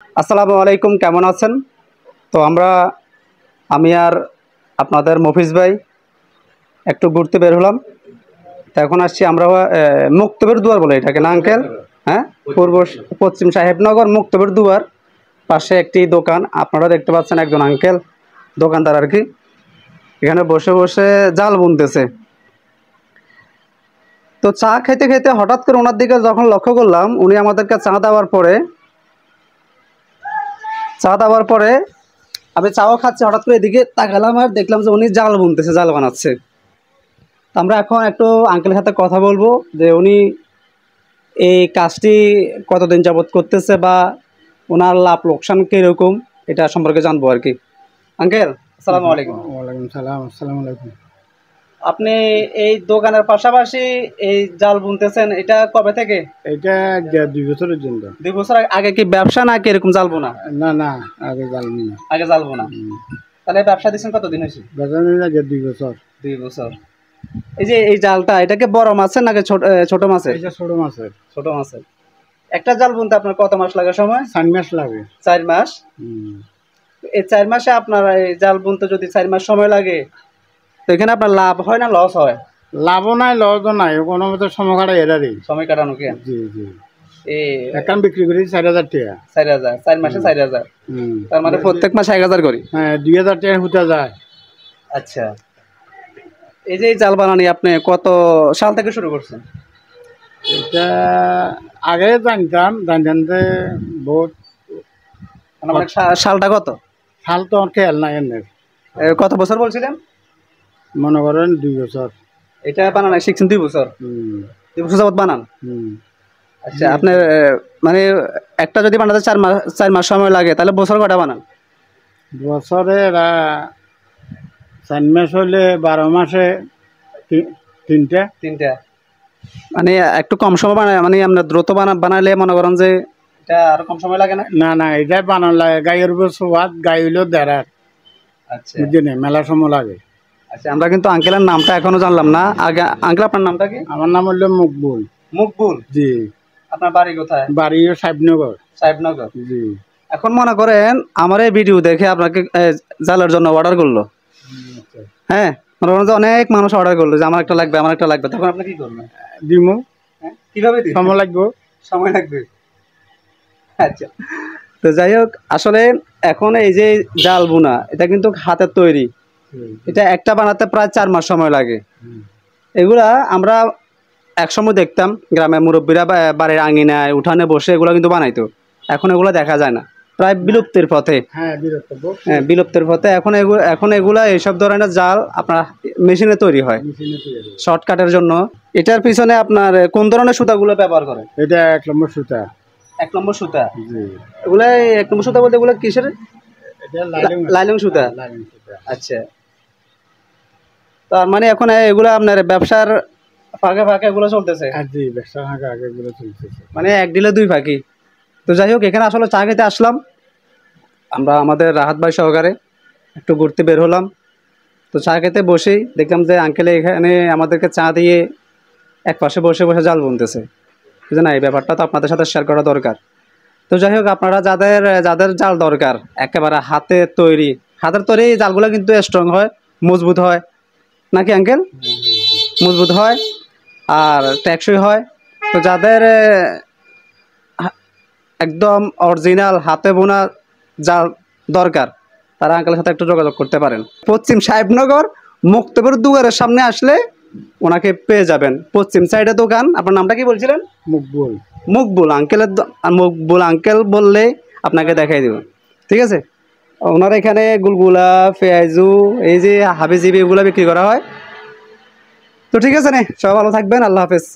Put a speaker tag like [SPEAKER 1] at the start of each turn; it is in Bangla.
[SPEAKER 1] আসসালামু আলাইকুম, কেমন আছেন? তো আমি আর আপনাদের মফিজ ভাই একটু ঘুরতে বের হলাম। তো এখন আসছি আমরা মুক্তবের দুয়ার বলে এটাকে না আঙ্কেল? হ্যাঁ, পূর্ব পশ্চিম সাহেবনগর মুক্তবের দুয়ার পাশে একটি দোকান। আপনারা দেখতে পাচ্ছেন একজন আঙ্কেল দোকানদার আর কি, এখানে বসে বসে জাল বুনতেছে। তো চা খেতে খেতে হঠাৎ করে ওনার দিকে যখন লক্ষ্য করলাম, উনি আমাদেরকে চা দেওয়ার পরে আমি চাও খাচ্ছি, হঠাৎ করে এদিকে তাকালাম আর দেখলাম যে উনি জাল বুনতেছে, জাল বানাচ্ছে। তো আমরা এখন একটু আঙ্কেলের সাথে কথা বলবো যে উনি এই কাজটি কতদিন যাবত করতেছে বা ওনার লাভ লোকসান কীরকম, এটা সম্পর্কে জানবো আর কি। আঙ্কেল, আসসালামু আলাইকুম।
[SPEAKER 2] ওয়ালাইকুম সালাম। আসসালামু আলাইকুম।
[SPEAKER 1] আপনি এই দোকানের পাশাপাশি এই জাল বুনতেছেন, এটা কবে থেকে?
[SPEAKER 2] এটা 2 বছরের জন্য।
[SPEAKER 1] 2 বছর আগে কি ব্যবসা না কি এরকম জাল বোনা?
[SPEAKER 2] না না, আগে জালমি না।
[SPEAKER 1] আগে জাল বোনা। তাহলে ব্যবসা দিচ্ছেন কতদিন হয়েছে?
[SPEAKER 2] বেতনের আগে 2 বছর।
[SPEAKER 1] 2 বছর। এই যে এই জালটা, এটাকে বড় মাছের নাকি ছোট মাছের?
[SPEAKER 2] এটা ছোট মাছের।
[SPEAKER 1] ছোট মাছের। একটা জাল বুনতে আপনার কত মাস লাগে সময়?
[SPEAKER 2] 4 মাস লাগে।
[SPEAKER 1] 4 মাস। এই 4 মাসে আপনার এই জাল বুনতে যদি 4 মাস সময় লাগে, তো এখানে আপনার লাভ হয় না লস হয়?
[SPEAKER 2] লাভও নাই লসও নাই, কোনো মতো সময় কাটা এরারই।
[SPEAKER 1] সময় কাটানো কেন?
[SPEAKER 2] জি জি।
[SPEAKER 1] এই
[SPEAKER 2] একান বিক্রি করি 4,000 টাকা।
[SPEAKER 1] 4,000, 4 মাসে 4,000। তার মানে প্রত্যেক মাসে 1,000 করি।
[SPEAKER 2] হ্যাঁ, 2,000 টাকা হতে যায়।
[SPEAKER 1] আচ্ছা, এই যে এই জাল বানানি আপনি কত সাল থেকে শুরু করছেন?
[SPEAKER 2] এটা আগে জানতে বহুত।
[SPEAKER 1] মানে সালটা কত?
[SPEAKER 2] সাল তো আমার খেয়াল নাই এনে।
[SPEAKER 1] কত বছর বলছিলেন?
[SPEAKER 2] মনে করেন 2 বছর।
[SPEAKER 1] এটা বানানো শিখছেন 2 বছর? 2 বছর যাবত বানান? আচ্ছা, আপনার মানে একটা যদি বানাতে 4 মাস সময় লাগে, তাহলে বছর কটা বানান?
[SPEAKER 2] বছরে 4 মাস হলে 12 মাসে তিনটা।
[SPEAKER 1] মানে একটু কম সময় বানায়, মানে আমরা দ্রুত বানালে মনে করেন যে এটা আরো কম সময় লাগে না?
[SPEAKER 2] না না, এটা বানানো লাগে গাইয়ের উপর সোয়াদ, গাই হইলেও দেড়ার।
[SPEAKER 1] আচ্ছা,
[SPEAKER 2] বুঝলি, মেলা সময় লাগে।
[SPEAKER 1] আচ্ছা, আমরা কিন্তু আঙ্কেলের নামটা এখনো জানলাম না। আগে আঙ্কেল, আপনার নামটা কি?
[SPEAKER 2] আমার নাম হলো মকবুল।
[SPEAKER 1] মকবুল?
[SPEAKER 2] জি।
[SPEAKER 1] আপনার বাড়ি কোথায়?
[SPEAKER 2] বাড়ি সাহেবনগর।
[SPEAKER 1] সাহেবনগর।
[SPEAKER 2] জি।
[SPEAKER 1] এখন মনে করেন আমার এই ভিডিও দেখে আপনাকে জালের জন্য অর্ডার করলো। হ্যাঁ, মনে করেন যে অনেক মানুষ অর্ডার করলো যে আমার একটা লাগবে, আমার একটা লাগবে, তখন আপনি কি করবেন?
[SPEAKER 2] দিমু।
[SPEAKER 1] কিভাবে দিবেন?
[SPEAKER 2] সময় লাগবে।
[SPEAKER 1] সময় লাগবে। আচ্ছা, তো যাই হোক, আসলে এখন এই যে জাল বুনা, এটা কিন্তু হাতের তৈরি। এটা একটা বানাতে প্রায় 4 মাস সময় লাগে। এগুলা আমরা একসময় দেখতাম গ্রামের মুরব্বীরা বাড়ির আঙিনায় উঠানে বসে এগুলো কিন্তু বানাইতো। এখন এগুলো দেখা যায় না, প্রায় বিলুপ্তির পথে।
[SPEAKER 2] হ্যাঁ,
[SPEAKER 1] বিলুপ্তির পথে। এখন এগুলা এইসব ধরনের জাল আপনার মেশিনে তৈরি হয় শর্টকাটের জন্য। এটার পিছনে আপনার কোন ধরনের সুতাগুলো ব্যবহার করে?
[SPEAKER 2] এটা 1 নম্বর সুতা।
[SPEAKER 1] 1 নম্বর সুতা?
[SPEAKER 2] জি।
[SPEAKER 1] এগুলা 1 নম্বর সুতা বলতে এগুলো কিসের?
[SPEAKER 2] এটা
[SPEAKER 1] লাইলং সুতা। আচ্ছা, তার মানে এখন এগুলা আপনার ব্যবসার ফাঁকে ফাঁকে এগুলো চলতেছে?
[SPEAKER 2] জি, ব্যবসার ফাঁকে আগে এগুলো চলতেছে,
[SPEAKER 1] মানে 1 ডিলে 2 ফাঁকি। তো যাই হোক, এখানে আসলে চা খেতে আসলাম আমরা আমাদের রাহাত ভাই সহকারে, একটু ঘুরতে বের হলাম। তো চা খেতে বসেই দেখলাম যে আঙ্কেলে এখানে আমাদেরকে চা দিয়ে এক পাশে বসে বসে জাল বুনতেছে। বুঝলেন না, এই ব্যাপারটা তো আপনাদের সাথে শেয়ার করা দরকার। তো যাই হোক, আপনারা যাদের জাল দরকার একেবারে হাতের তৈরি জালগুলো কিন্তু স্ট্রং হয়, মজবুত হয় নাকি আঙ্কেল? মজবুত হয় আর টেকসই হয়। তো যাদের একদম অরিজিনাল হাতে বোনা জাল দরকার, তারা আঙ্কেলের সাথে একটু যোগাযোগ করতে পারেন। পশ্চিম সাহেবনগর মুক্তবের দুয়ারের সামনে আসলে ওনাকে পেয়ে যাবেন। পশ্চিম সাইডে দোকান। আপনার নামটা কি বলছিলেন?
[SPEAKER 2] মকবুল।
[SPEAKER 1] মকবুল আঙ্কেল বললে আপনাকে দেখাই দেব, ঠিক আছে? ওনার এখানে গুলগুলা, পেঁয়াজু, এই যে হাবিজিবি, এগুলো বিক্রি করা হয়। তো ঠিক আছে, সবাই ভালো থাকবেন। আল্লাহ হাফেজ।